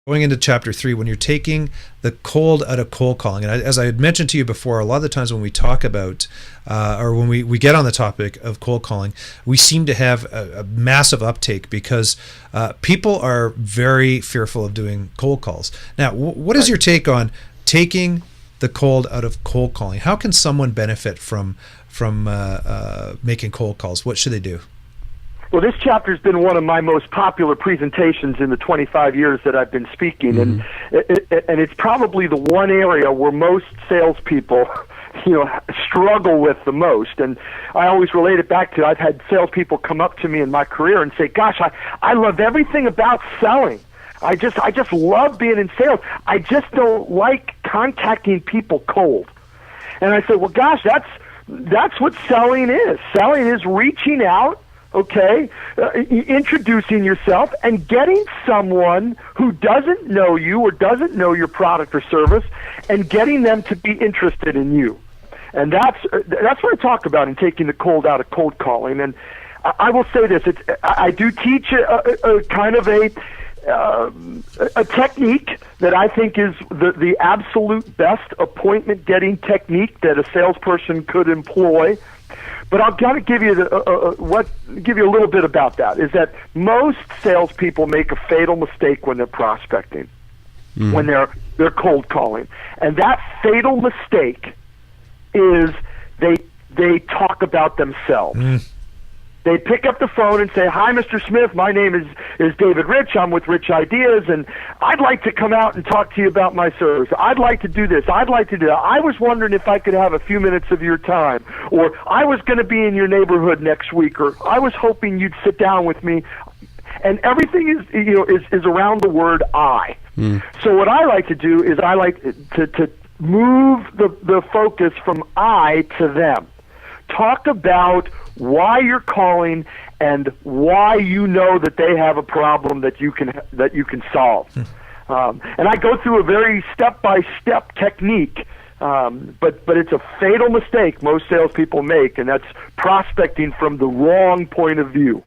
Going into chapter 3, when you're taking the cold out of cold calling, and as I had mentioned to you before, a lot of the times when we talk about, or when we get on the topic of cold calling, we seem to have a massive uptake because people are very fearful of doing cold calls. Now, what is your take on taking the cold out of cold calling? How can someone benefit from making cold calls? What should they do? Well, this chapter's been one of my most popular presentations in the 25 years that I've been speaking, and it's probably the one area where most salespeople, struggle with the most. And I always relate it back to, I've had salespeople come up to me in my career and say, "Gosh, I love everything about selling. I just love being in sales. I just don't like contacting people cold." And I said, "Well, gosh, that's what selling is. Selling is reaching out." Okay, introducing yourself and getting someone who doesn't know you or doesn't know your product or service, and getting them to be interested in you. And that's what I talk about in taking the cold out of cold calling. And I will say this: I do teach a kind of a technique that I think is the absolute best appointment getting technique that a salesperson could employ. But I've got to give you give you a little bit about that. Is that most salespeople make a fatal mistake when they're prospecting, when they're cold calling, and that fatal mistake is they talk about themselves. They pick up the phone and say, "Hi, Mr. Smith. My name is David Rich. I'm with Rich Ideas, and I'd like to come out and talk to you about my service. I'd like to do this. I'd like to do that. I was wondering if I could have a few minutes of your time, or I was going to be in your neighborhood next week, or I was hoping you'd sit down with me." And everything is around the word "I." So what I like to do is I like to move the focus from I to them. Talk about why you're calling and why you know that they have a problem that you can solve. And I go through a very step-by-step technique, but it's a fatal mistake most salespeople make, and that's prospecting from the wrong point of view.